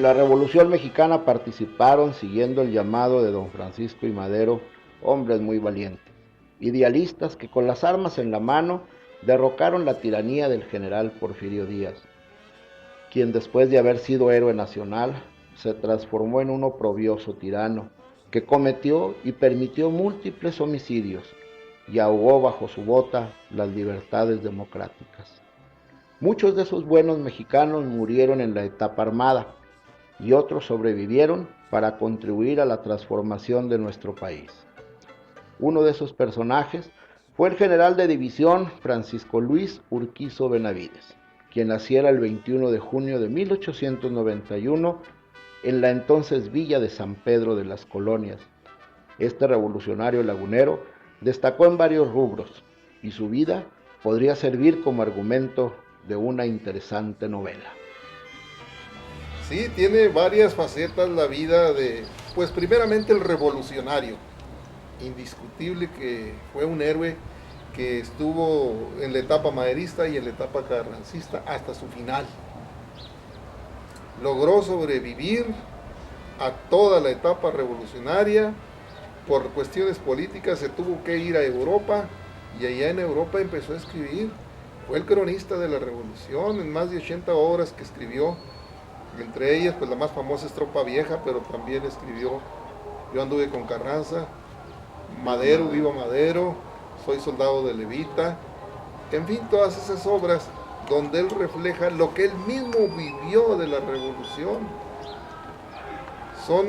En la Revolución Mexicana participaron, siguiendo el llamado de don Francisco y Madero, hombres muy valientes, idealistas que con las armas en la mano derrocaron la tiranía del general Porfirio Díaz, quien después de haber sido héroe nacional, se transformó en un oprobioso tirano, que cometió y permitió múltiples homicidios y ahogó bajo su bota las libertades democráticas. Muchos de esos buenos mexicanos murieron en la etapa armada y otros sobrevivieron para contribuir a la transformación de nuestro país. Uno de esos personajes fue el general de división Francisco Luis Urquizo Benavides, quien naciera el 21 de junio de 1891 en la entonces villa de San Pedro de las Colonias. Este revolucionario lagunero destacó en varios rubros y su vida podría servir como argumento de una interesante novela. Sí, tiene varias facetas la vida de, pues primeramente el revolucionario, indiscutible que fue un héroe que estuvo en la etapa maderista y en la etapa carrancista hasta su final. Logró sobrevivir a toda la etapa revolucionaria. Por cuestiones políticas se tuvo que ir a Europa y allá en Europa empezó a escribir. Fue el cronista de la revolución en más de 80 obras que escribió. Entre ellas, pues la más famosa es Tropa Vieja, pero también escribió Yo anduve con Carranza, Madero, Viva Madero, Soy soldado de Levita. En fin, todas esas obras donde él refleja lo que él mismo vivió de la revolución. Son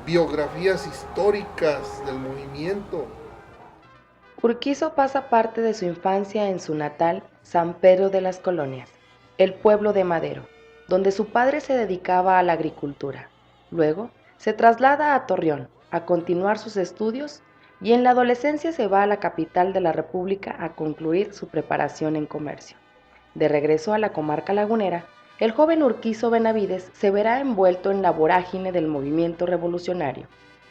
biografías históricas del movimiento. Urquizo pasa parte de su infancia en su natal San Pedro de las Colonias, el pueblo de Madero, donde su padre se dedicaba a la agricultura. Luego se traslada a Torreón a continuar sus estudios y en la adolescencia se va a la capital de la República a concluir su preparación en comercio. De regreso a la comarca lagunera, el joven Urquizo Benavides se verá envuelto en la vorágine del movimiento revolucionario.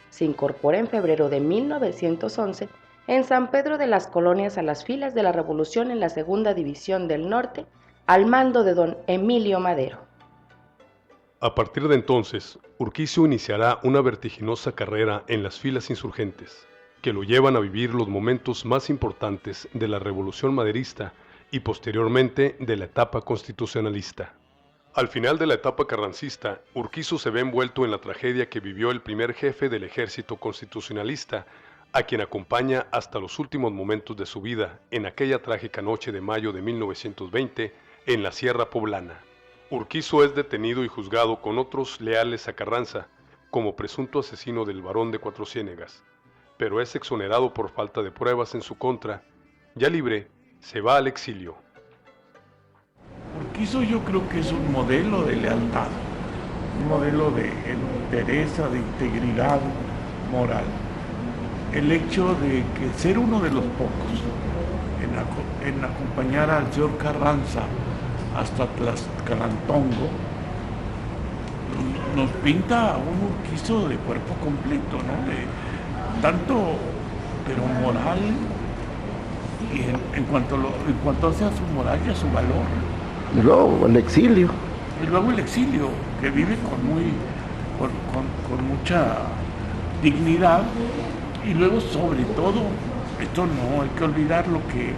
Se incorpora en febrero de 1911 en San Pedro de las Colonias a las filas de la Revolución en la Segunda División del Norte, al mando de don Emilio Madero. A partir de entonces, Urquizo iniciará una vertiginosa carrera en las filas insurgentes, que lo llevan a vivir los momentos más importantes de la Revolución Maderista y posteriormente de la etapa constitucionalista. Al final de la etapa carrancista, Urquizo se ve envuelto en la tragedia que vivió el primer jefe del ejército constitucionalista, a quien acompaña hasta los últimos momentos de su vida en aquella trágica noche de mayo de 1920 en la Sierra Poblana. Urquizo es detenido y juzgado con otros leales a Carranza como presunto asesino del Barón de Cuatro Ciénegas, pero es exonerado por falta de pruebas en su contra. Ya libre, se va al exilio. Urquizo yo creo que es un modelo de lealtad, un modelo de entereza, de integridad moral. El hecho de que ser uno de los pocos en acompañar al señor Carranza hasta Tlaxcalantongo nos pinta a un Urquizo de cuerpo completo, ¿no? De tanto, pero moral, y en cuanto a su moral y a su valor. Y luego el exilio. Y luego el exilio, que vive con mucha dignidad. Y luego, sobre todo, esto no hay que olvidar lo que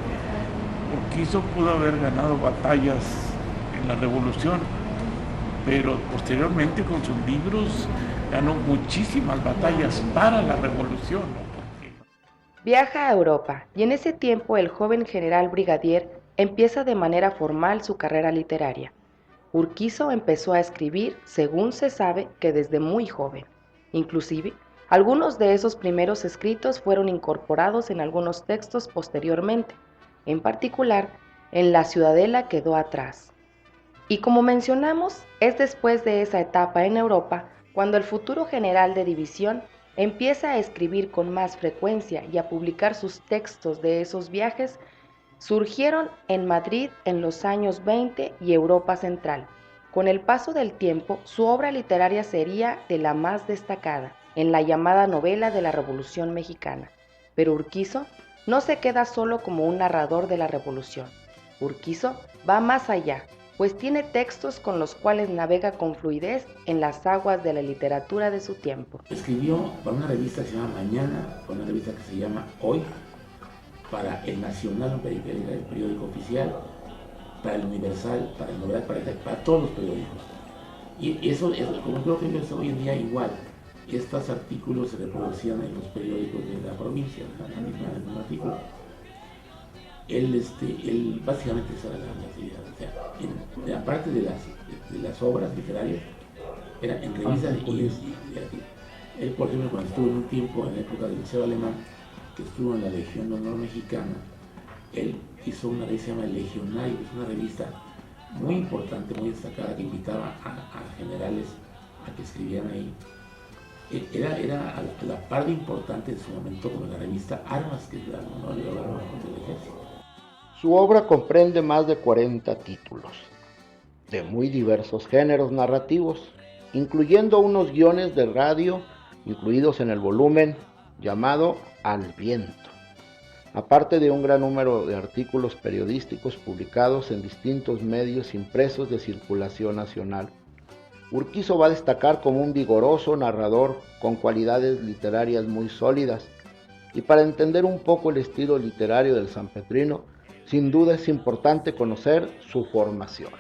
Urquizo pudo haber ganado batallas en la revolución, pero posteriormente con sus libros ganó muchísimas batallas para la revolución, ¿no? Viaja a Europa y en ese tiempo el joven general brigadier empieza de manera formal su carrera literaria. Urquizo empezó a escribir, según se sabe, que desde muy joven. Inclusive, algunos de esos primeros escritos fueron incorporados en algunos textos posteriormente, en particular, en La Ciudadela quedó atrás. Y como mencionamos, es después de esa etapa en Europa cuando el futuro general de división empieza a escribir con más frecuencia y a publicar sus textos de esos viajes. Surgieron en Madrid en los años 20 y Europa Central. Con el paso del tiempo, su obra literaria sería de la más destacada en la llamada novela de la Revolución Mexicana. Pero Urquizo no se queda solo como un narrador de la Revolución. Urquizo va más allá, pues tiene textos con los cuales navega con fluidez en las aguas de la literatura de su tiempo. Escribió para una revista que se llama Mañana, para una revista que se llama Hoy, para El Nacional, el periódico oficial, para El Universal, para El Novedad, para todos los periódicos. Y eso, como creo que es hoy en día igual, estos artículos se reproducían en los periódicos de la provincia, en el mismo artículo. Él básicamente esa era la actividad, o sea, aparte de las obras literarias, era en revistas él, por ejemplo, cuando estuvo en un tiempo en la época del Liceo Alemán, que estuvo en la Legión de Honor Mexicana, él hizo una revista que se llama El Legionario, que es una revista muy importante, muy destacada, que invitaba a generales a que escribieran ahí. Era a la par de importante en su momento como la revista Armas, que es la del ejército. Su obra comprende más de 40 títulos, de muy diversos géneros narrativos, incluyendo unos guiones de radio incluidos en el volumen llamado Al Viento, aparte de un gran número de artículos periodísticos publicados en distintos medios impresos de circulación nacional. Urquizo va a destacar como un vigoroso narrador con cualidades literarias muy sólidas, y para entender un poco el estilo literario del sanpetrino, sin duda es importante conocer su formación.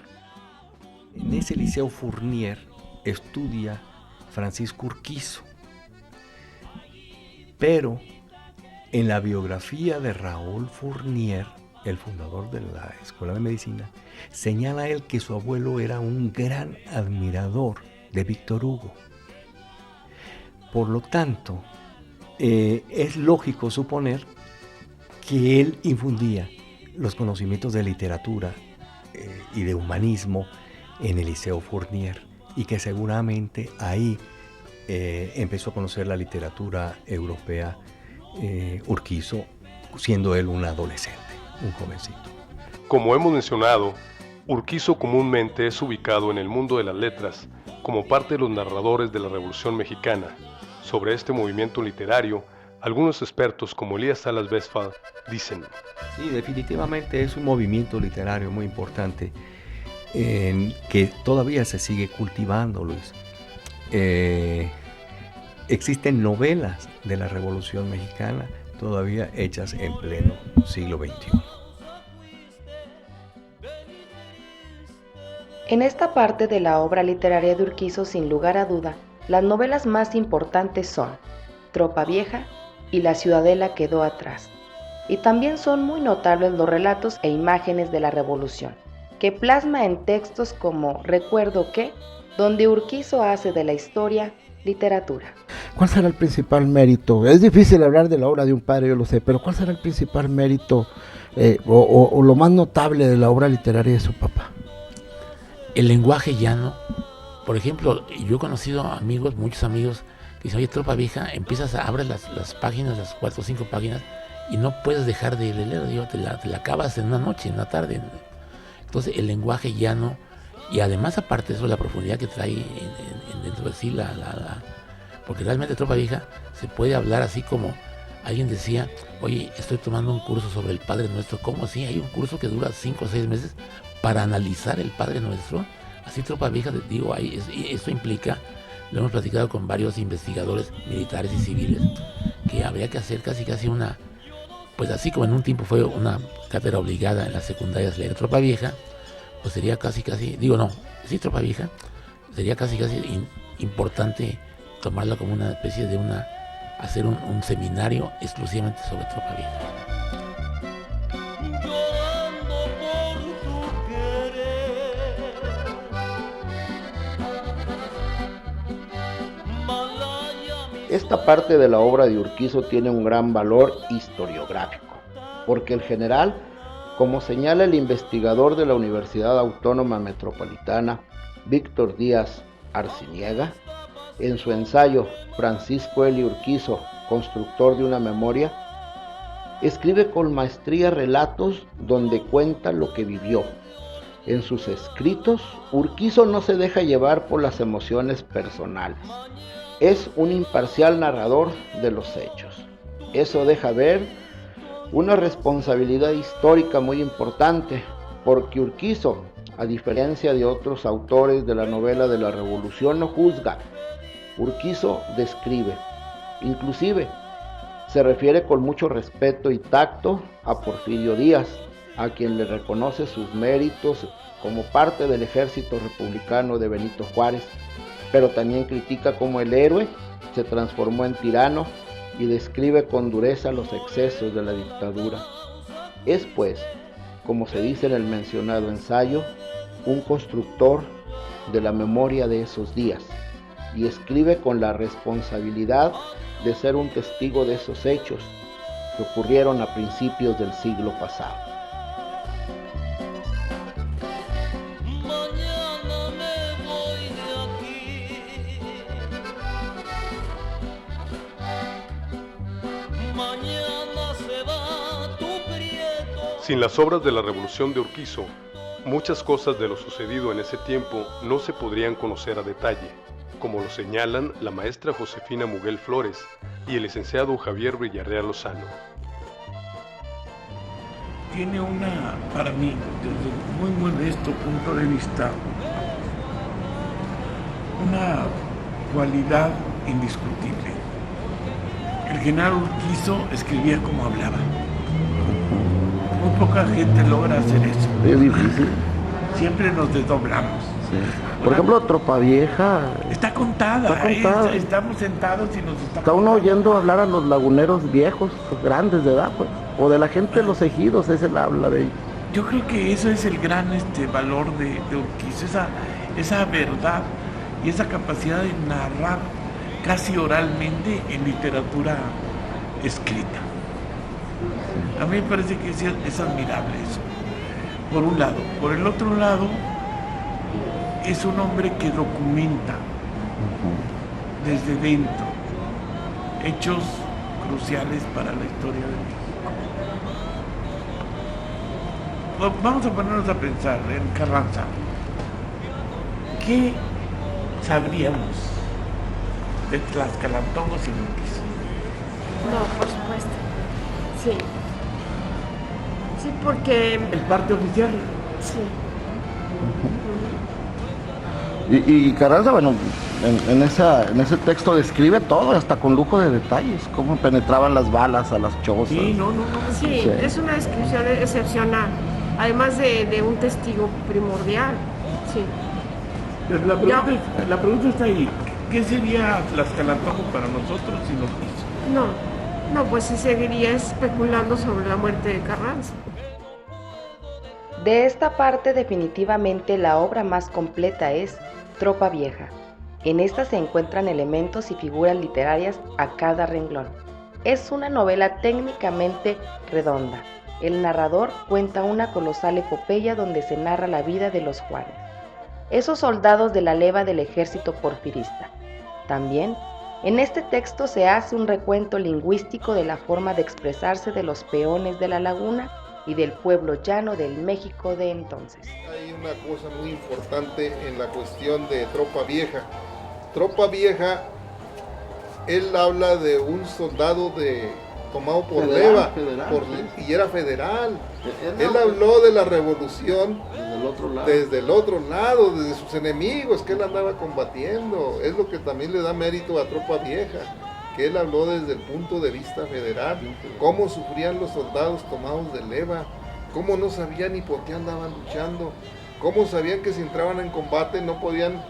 En ese Liceo Fournier estudia Francisco Urquizo, pero en la biografía de Raúl Fournier, el fundador de la Escuela de Medicina, señala él que su abuelo era un gran admirador de Víctor Hugo. Por lo tanto, es lógico suponer que él infundía los conocimientos de literatura y de humanismo en el Liceo Fournier, y que seguramente ahí empezó a conocer la literatura europea Urquizo, siendo él un adolescente, un jovencito. Como hemos mencionado, Urquizo comúnmente es ubicado en el mundo de las letras como parte de los narradores de la Revolución Mexicana. Sobre este movimiento literario, algunos expertos como Elías Salas Westphal dicen: sí, definitivamente es un movimiento literario muy importante que todavía se sigue cultivando, Luis. Existen novelas de la Revolución Mexicana todavía hechas en pleno siglo XXI. En esta parte de la obra literaria de Urquizo, sin lugar a duda, las novelas más importantes son Tropa Vieja y La Ciudadela quedó atrás. Y también son muy notables los relatos e imágenes de la Revolución, que plasma en textos como Recuerdo que, donde Urquizo hace de la historia literatura. ¿Cuál será el principal mérito? Es difícil hablar de la obra de un padre, yo lo sé, pero ¿cuál será el principal mérito o lo más notable de la obra literaria de su papá? El lenguaje llano. Por ejemplo, yo he conocido amigos, muchos amigos, que dicen: oye, Tropa Vieja, abres las páginas, las 4 o 5 páginas, y no puedes dejar de leer, digo, te la acabas en una noche, en una tarde. Entonces, el lenguaje llano, y además, aparte de eso, la profundidad que trae dentro de sí, porque realmente Tropa Vieja se puede hablar así como alguien decía: oye, estoy tomando un curso sobre el Padre Nuestro. ¿Cómo así? Hay un curso que dura 5 o 6 meses para analizar el Padre Nuestro. Así Tropa Vieja, digo, esto implica, lo hemos platicado con varios investigadores militares y civiles, que habría que hacer casi una, pues así como en un tiempo fue una cátedra obligada en las secundarias leer Tropa Vieja, pues sería Tropa Vieja, sería casi importante tomarla como una especie de hacer un seminario exclusivamente sobre Tropa Vieja. Esta parte de la obra de Urquizo tiene un gran valor historiográfico, porque el general, como señala el investigador de la Universidad Autónoma Metropolitana, Víctor Díaz Arciniega, en su ensayo Francisco Eli Urquizo, constructor de una memoria, escribe con maestría relatos donde cuenta lo que vivió. En sus escritos, Urquizo no se deja llevar por las emociones personales. Es un imparcial narrador de los hechos. Eso deja ver una responsabilidad histórica muy importante, porque Urquizo, A diferencia de otros autores de la novela de la Revolución, no juzga. Urquizo describe. Inclusive, se refiere con mucho respeto y tacto a Porfirio Díaz, a quien le reconoce sus méritos como parte del ejército republicano de Benito Juárez, pero también critica cómo el héroe se transformó en tirano y describe con dureza los excesos de la dictadura. Es pues, como se dice en el mencionado ensayo, un constructor de la memoria de esos días, y escribe con la responsabilidad de ser un testigo de esos hechos que ocurrieron a principios del siglo pasado. Sin las obras de la Revolución de Urquizo, muchas cosas de lo sucedido en ese tiempo no se podrían conocer a detalle, como lo señalan la maestra Josefina Muguel Flores y el licenciado Javier Villarreal Lozano. Tiene para mí, desde un muy modesto punto de vista, una cualidad indiscutible. El general Urquizo escribía como hablaba. Muy poca gente logra hacer eso. Es difícil. Siempre nos desdoblamos. Sí. Por ejemplo, Tropa Vieja. Está contada. Estamos sentados y nos está uno oyendo hablar a los laguneros viejos, grandes de edad, pues, o de la gente de los ejidos, ese habla de ellos. Yo creo que eso es el gran valor de Urquizo, esa verdad y esa capacidad de narrar casi oralmente en literatura escrita. A mí me parece que es admirable eso, por un lado. Por el otro lado, es un hombre que documenta desde dentro hechos cruciales para la historia de México. Vamos a ponernos a pensar en Carranza. ¿Qué sabríamos de Tlaxcalantongos y Urquizo? No, por supuesto. Sí. Sí, porque... ¿El parte oficial? Sí. Y Carranza, bueno, en ese texto describe todo, hasta con lujo de detalles, cómo penetraban las balas a las chozas. Sí, no. Sí, es una descripción excepcional, además de un testigo primordial. Sí. Pero la pregunta está ahí. ¿Qué sería Tlaxcalantongo para nosotros si nos hizo? No, pues se seguiría especulando sobre la muerte de Carranza. De esta parte, definitivamente la obra más completa es Tropa Vieja. En esta se encuentran elementos y figuras literarias a cada renglón. Es una novela técnicamente redonda. El narrador cuenta una colosal epopeya donde se narra la vida de los Juárez, esos soldados de la leva del ejército porfirista. También, en este texto se hace un recuento lingüístico de la forma de expresarse de los peones de la laguna y del pueblo llano del México de entonces. Hay una cosa muy importante en la cuestión de Tropa Vieja. Tropa Vieja, él habla de un soldado tomado por leva, y era federal. Él habló de la revolución desde el otro lado, desde sus enemigos que él andaba combatiendo. Es lo que también le da mérito a Tropa Vieja, que él habló desde el punto de vista federal, cómo sufrían los soldados tomados de leva, cómo no sabían ni por qué andaban luchando, cómo sabían que si entraban en combate no podían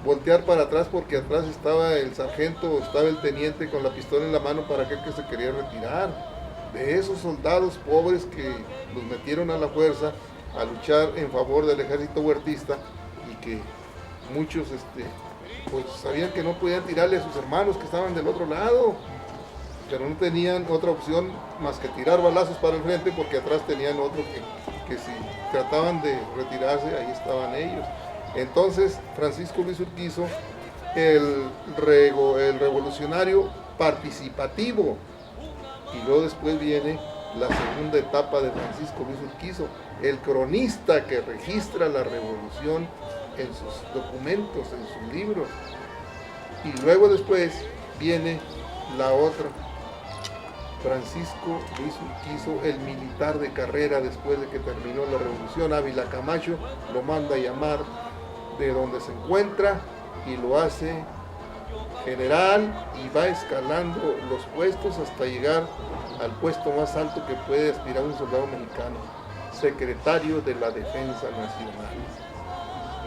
voltear para atrás porque atrás estaba el sargento, estaba el teniente con la pistola en la mano para aquel que se quería retirar. De esos soldados pobres que los metieron a la fuerza a luchar en favor del ejército huertista y que muchos pues sabían que no podían tirarle a sus hermanos que estaban del otro lado, pero no tenían otra opción más que tirar balazos para el frente porque atrás tenían otro que si trataban de retirarse, ahí estaban ellos. Entonces Francisco Luis Urquizo, el revolucionario participativo, y luego después viene la segunda etapa de Francisco Luis Urquizo, el cronista que registra la revolución en sus documentos, en sus libros, y luego después viene la otra Francisco Luis Urquizo, el militar de carrera después de que terminó la revolución. Ávila Camacho lo manda a llamar de donde se encuentra y lo hace general y va escalando los puestos hasta llegar al puesto más alto que puede aspirar un soldado mexicano, secretario de la Defensa Nacional,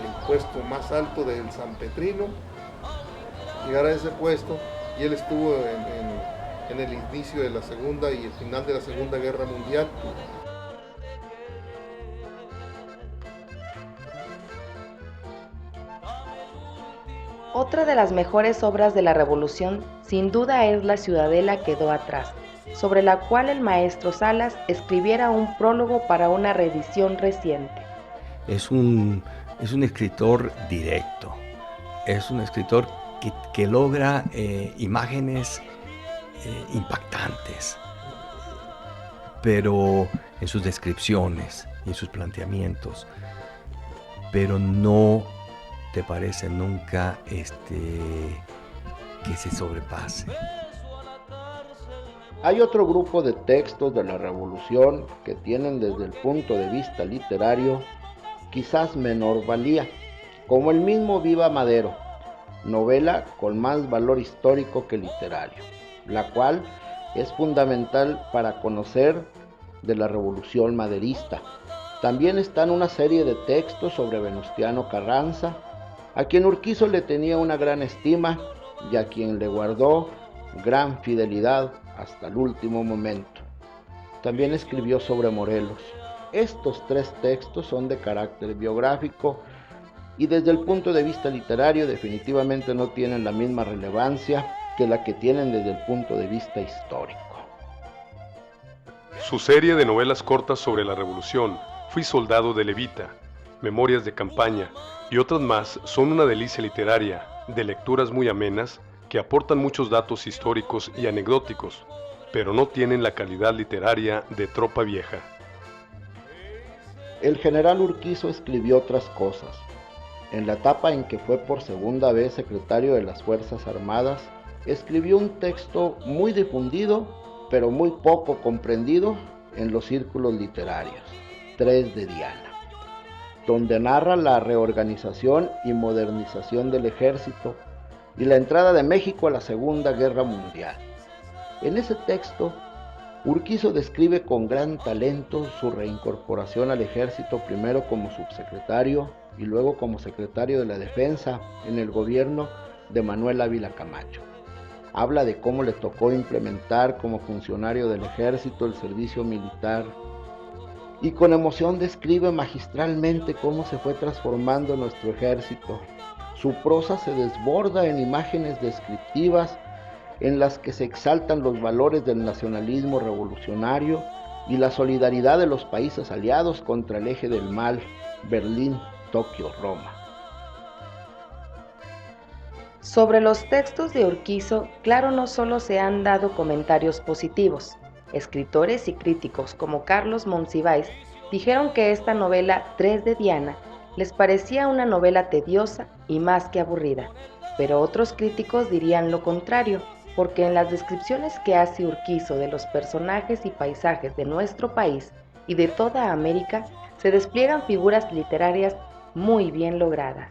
el puesto más alto del San Petrino. Llegar a ese puesto, y él estuvo en el inicio de la Segunda y el final de la Segunda Guerra Mundial. Otra de las mejores obras de la Revolución, sin duda, es La Ciudadela quedó atrás, sobre la cual el maestro Salas escribiera un prólogo para una reedición reciente. Es un escritor directo, es un escritor que logra imágenes impactantes, pero en sus descripciones y en sus planteamientos, pero no te parece nunca que se sobrepase. Hay otro grupo de textos de la Revolución que tienen desde el punto de vista literario quizás menor valía, como el mismo Viva Madero, novela con más valor histórico que literario, la cual es fundamental para conocer de la Revolución maderista. También están una serie de textos sobre Venustiano Carranza, a quien Urquizo le tenía una gran estima y a quien le guardó gran fidelidad hasta el último momento. También escribió sobre Morelos. Estos tres textos son de carácter biográfico y desde el punto de vista literario definitivamente no tienen la misma relevancia que la que tienen desde el punto de vista histórico. Su serie de novelas cortas sobre la Revolución, Fui soldado de Levita, Memorias de campaña y otras más son una delicia literaria, de lecturas muy amenas que aportan muchos datos históricos y anecdóticos, pero no tienen la calidad literaria de Tropa Vieja. El general Urquizo escribió otras cosas. En la etapa en que fue por segunda vez secretario de las Fuerzas Armadas, escribió un texto muy difundido, pero muy poco comprendido en los círculos literarios, 3 de Diana, donde narra la reorganización y modernización del ejército y la entrada de México a la Segunda Guerra Mundial. En ese texto, Urquizo describe con gran talento su reincorporación al ejército, primero como subsecretario y luego como secretario de la Defensa en el gobierno de Manuel Ávila Camacho. Habla de cómo le tocó implementar como funcionario del ejército el servicio militar y con emoción describe magistralmente cómo se fue transformando nuestro ejército. Su prosa se desborda en imágenes descriptivas en las que se exaltan los valores del nacionalismo revolucionario y la solidaridad de los países aliados contra el eje del mal, Berlín, Tokio, Roma. Sobre los textos de Urquizo, claro, no solo se han dado comentarios positivos. Escritores y críticos como Carlos Monsiváis dijeron que esta novela 3 de Diana les parecía una novela tediosa y más que aburrida, pero otros críticos dirían lo contrario, porque en las descripciones que hace Urquizo de los personajes y paisajes de nuestro país y de toda América, se despliegan figuras literarias muy bien logradas.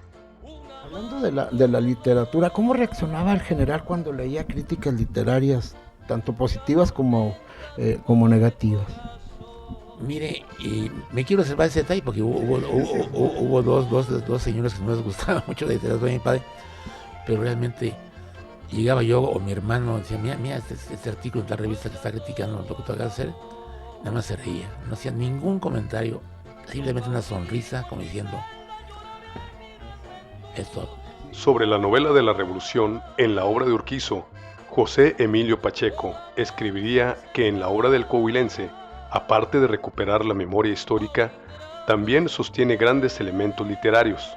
Hablando de la literatura, ¿cómo reaccionaba el general cuando leía críticas literarias, tanto positivas como negativas? Mire, me quiero observar ese detalle porque hubo dos señores que no les gustaba mucho la literatura de mi padre, pero realmente llegaba yo o mi hermano decía, mira este artículo de la revista que está criticando lo que tú acabas de hacer, nada más se reía, no hacía ningún comentario, simplemente una sonrisa como diciendo, esto. Sobre la novela de la Revolución, en la obra de Urquizo, José Emilio Pacheco escribiría que en la obra del coahuilense, aparte de recuperar la memoria histórica, también sostiene grandes elementos literarios.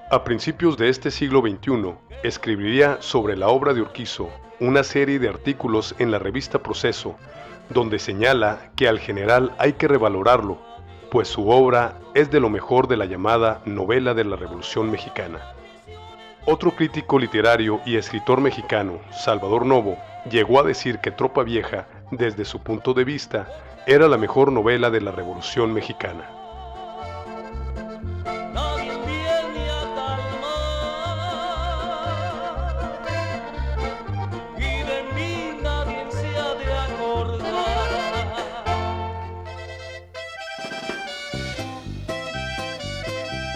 A principios de este siglo XXI, escribiría sobre la obra de Urquizo una serie de artículos en la revista Proceso, donde señala que al general hay que revalorarlo, pues su obra es de lo mejor de la llamada novela de la Revolución Mexicana. Otro crítico literario y escritor mexicano, Salvador Novo, llegó a decir que Tropa Vieja desde su punto de vista, era la mejor novela de la Revolución Mexicana.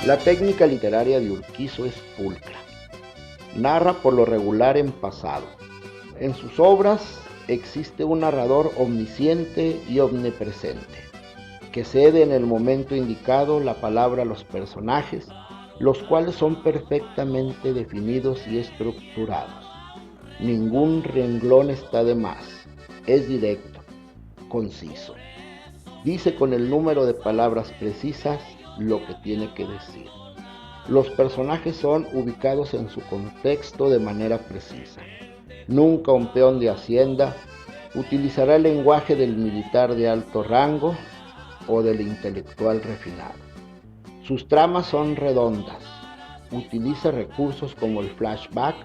La técnica literaria de Urquizo es pulcra. Narra por lo regular en pasado. En sus obras existe un narrador omnisciente y omnipresente, que cede en el momento indicado la palabra a los personajes, los cuales son perfectamente definidos y estructurados. Ningún renglón está de más, es directo, conciso. Dice con el número de palabras precisas lo que tiene que decir. Los personajes son ubicados en su contexto de manera precisa. Nunca un peón de hacienda utilizará el lenguaje del militar de alto rango o del intelectual refinado. Sus tramas son redondas. Utiliza recursos como el flashback